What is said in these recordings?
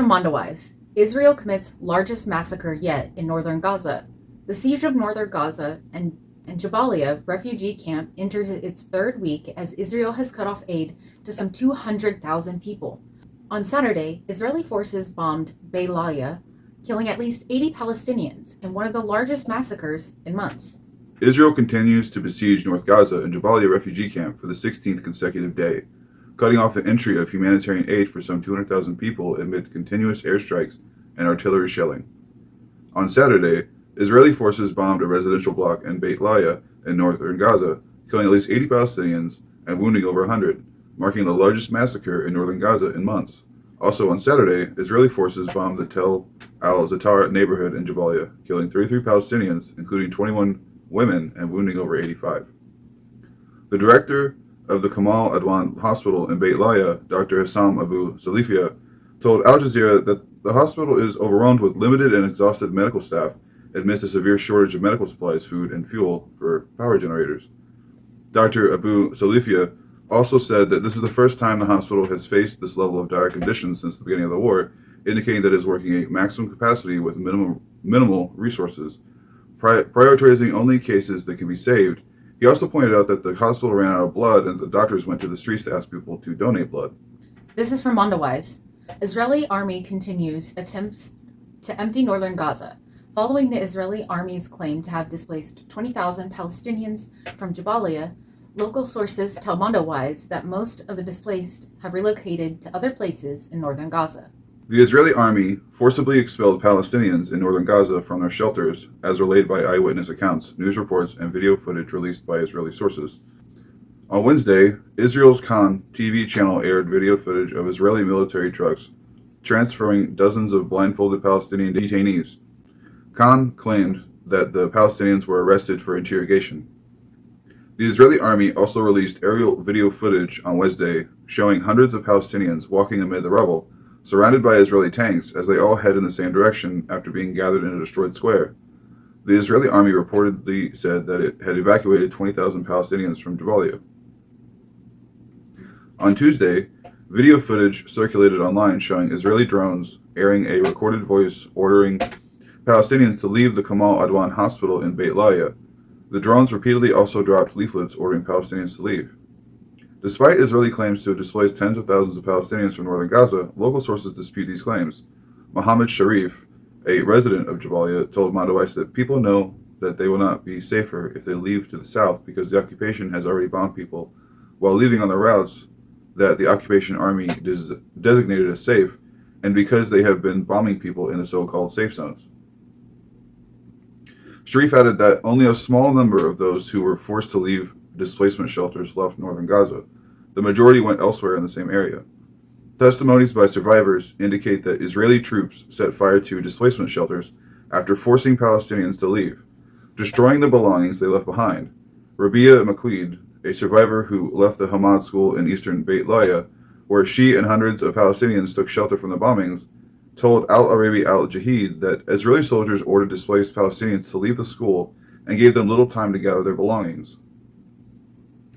from Mondowise. Israel commits largest massacre yet in northern Gaza. The siege of northern Gaza and Jabalia refugee camp enters its third week as Israel has cut off aid to some 200,000 people. On Saturday, Israeli forces bombed Beitlaya, killing at least 80 Palestinians in one of the largest massacres in months. Israel continues to besiege North Gaza and Jabalia refugee camp for the 16th consecutive day, cutting off the entry of humanitarian aid for some 200,000 people amid continuous airstrikes and artillery shelling. On Saturday, Israeli forces bombed a residential block in Beit Laia in northern Gaza, killing at least 80 Palestinians and wounding over 100, marking the largest massacre in northern Gaza in months. Also on Saturday, Israeli forces bombed the Tel al-Zatar neighborhood in Jabalia, killing 33 Palestinians, including 21 women, and wounding over 85. The director of the Kamal Adwan Hospital in Beit Laia, Dr. Hassam Abu Salifia, told Al Jazeera that the hospital is overwhelmed with limited and exhausted medical staff amidst a severe shortage of medical supplies, food, and fuel for power generators. Dr. Abu Salifia also said that this is the first time the hospital has faced this level of dire conditions since the beginning of the war, indicating that it is working at maximum capacity with minimal resources, prioritizing only cases that can be saved. He also pointed out that the hospital ran out of blood and the doctors went to the streets to ask people to donate blood. This is from Mondowise. Israeli army continues attempts to empty northern Gaza, following the Israeli army's claim to have displaced 20,000 Palestinians from Jabalia. Local sources tell Mondowise that most of the displaced have relocated to other places in northern Gaza. The Israeli army forcibly expelled Palestinians in northern Gaza from their shelters, as relayed by eyewitness accounts, news reports, and video footage released by Israeli sources. On Wednesday, Israel's Kan TV channel aired video footage of Israeli military trucks transferring dozens of blindfolded Palestinian detainees. Kan claimed that the Palestinians were arrested for interrogation. The Israeli army also released aerial video footage on Wednesday showing hundreds of Palestinians walking amid the rubble, surrounded by Israeli tanks as they all head in the same direction after being gathered in a destroyed square. The Israeli army reportedly said that it had evacuated 20,000 Palestinians from Jabalia. On Tuesday, video footage circulated online showing Israeli drones airing a recorded voice ordering Palestinians to leave the Kamal Adwan hospital in Beit Laia. The drones repeatedly also dropped leaflets ordering Palestinians to leave. Despite Israeli claims to have displaced tens of thousands of Palestinians from northern Gaza, local sources dispute these claims. Mohammed Sharif, a resident of Jabalia, told Mondowise that people know that they will not be safer if they leave to the south because the occupation has already bombed people while leaving on the routes that the occupation army designated as safe, and because they have been bombing people in the so-called safe zones. Sharif added that only a small number of those who were forced to leave displacement shelters left northern Gaza. The majority went elsewhere in the same area. Testimonies by survivors indicate that Israeli troops set fire to displacement shelters after forcing Palestinians to leave, destroying the belongings they left behind. Rabia Maquid, a survivor who left the Hamad school in eastern Beit Laia, where she and hundreds of Palestinians took shelter from the bombings, told Al Arabi Al Jahid that Israeli soldiers ordered displaced Palestinians to leave the school and gave them little time to gather their belongings.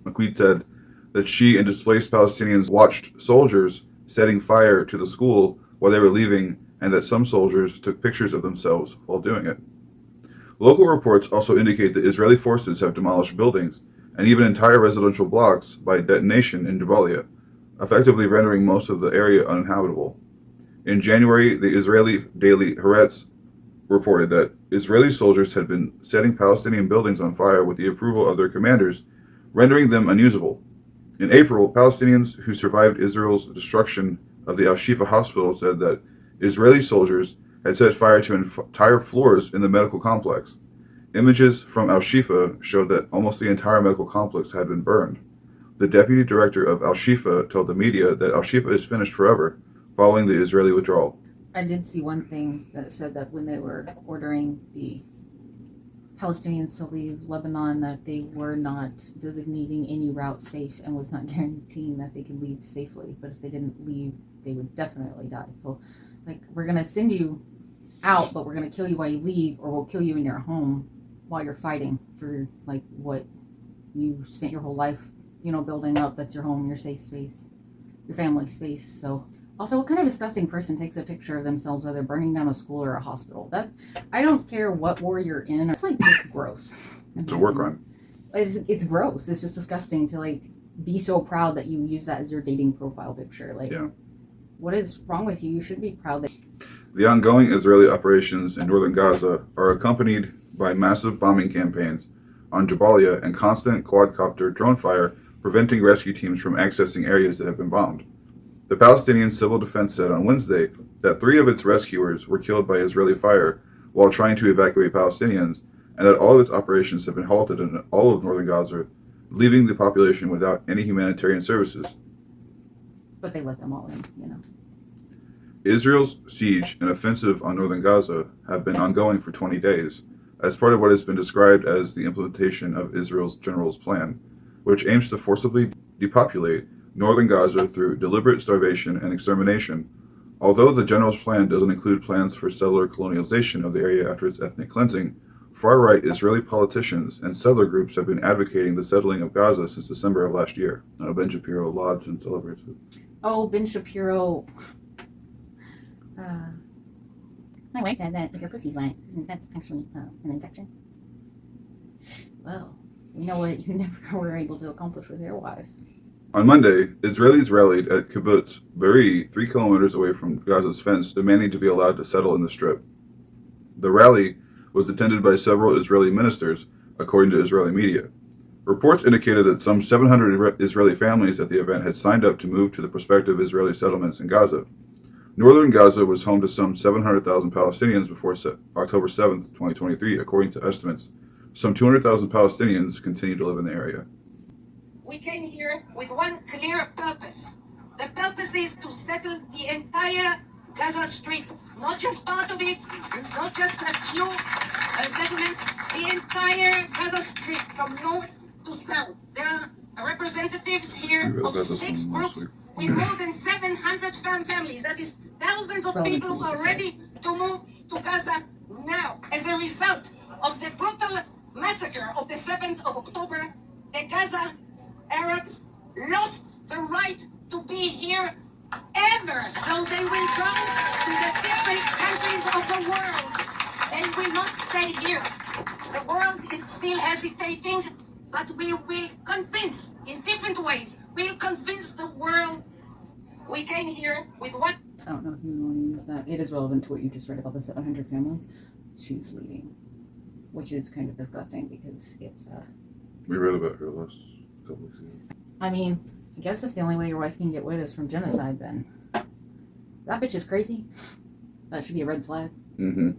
Maquid said that she and displaced Palestinians watched soldiers setting fire to the school while they were leaving, and that some soldiers took pictures of themselves while doing it. Local reports also indicate that Israeli forces have demolished buildings and even entire residential blocks by detonation in Jabalia, effectively rendering most of the area uninhabitable. In January, the Israeli daily Haaretz reported that Israeli soldiers had been setting Palestinian buildings on fire with the approval of their commanders, rendering them unusable. In April, Palestinians who survived Israel's destruction of the Al-Shifa hospital said that Israeli soldiers had set fire to entire floors in the medical complex. Images from Al-Shifa showed that almost the entire medical complex had been burned. The deputy director of Al-Shifa told the media that Al-Shifa is finished forever, following the Israeli withdrawal. I did see one thing that said that when they were ordering the Palestinians to leave Lebanon, that they were not designating any route safe and was not guaranteeing that they could leave safely. But if they didn't leave, they would definitely die. So, we're going to send you out, but we're going to kill you while you leave, or we'll kill you in your home while you're fighting for, what you spent your whole life, building up. That's your home, your safe space, your family space. So Also, what kind of disgusting person takes a picture of themselves while they're burning down a school or a hospital? That I don't care what war you're in. It's like just gross. It's a war crime. It's gross. It's just disgusting to like be so proud that you use that as your dating profile picture. Like, Yeah. What is wrong with you? You should be proud that. The ongoing Israeli operations in northern Gaza are accompanied by massive bombing campaigns on Jabalia and constant quadcopter drone fire, preventing rescue teams from accessing areas that have been bombed. The Palestinian Civil Defense said on Wednesday that 3 of its rescuers were killed by Israeli fire while trying to evacuate Palestinians, and that all of its operations have been halted in all of northern Gaza, leaving the population without any humanitarian services. But they let them all in, you know. Israel's siege and offensive on northern Gaza have been ongoing for 20 days, as part of what has been described as the implementation of Israel's General's Plan, which aims to forcibly depopulate northern Gaza through deliberate starvation and extermination. Although the General's Plan doesn't include plans for settler colonialization of the area after its ethnic cleansing, far-right Israeli politicians and settler groups have been advocating the settling of Gaza since December of last year. Ben Shapiro lauds and celebrates it. Oh, Ben Shapiro. My wife said that if your pussy's wet, that's actually an infection. Well, you know what you never were able to accomplish with your wife. On Monday, Israelis rallied at Kibbutz Be'eri, 3 kilometers away from Gaza's fence, demanding to be allowed to settle in the Strip. The rally was attended by several Israeli ministers, according to Israeli media. Reports indicated that some 700 Israeli families at the event had signed up to move to the prospective Israeli settlements in Gaza. Northern Gaza was home to some 700,000 Palestinians before October 7th, 2023, according to estimates. Some 200,000 Palestinians continue to live in the area. We came here with one clear purpose. The purpose is to settle the entire Gaza Strip, not just part of it, not just a few settlements, the entire Gaza Strip from north to south. There are representatives here of 6 groups with more than 700 families. That is thousands of people who are ready to move to Gaza now. As a result of the brutal massacre of the 7th of October, the Gaza Arabs lost the right to be here ever. So they will go to the different countries of the world. They will not stay here. The world is still hesitating, but we will convince in different ways. We'll convince the world. We came here with what? I don't know if you want to use that. It is relevant to what you just read about the 700 families she's leading, which is kind of disgusting because it's We read about her last couple weeks ago. I mean, I guess if the only way your wife can get wet is from genocide, then that bitch is crazy. That should be a red flag. Mm-hmm.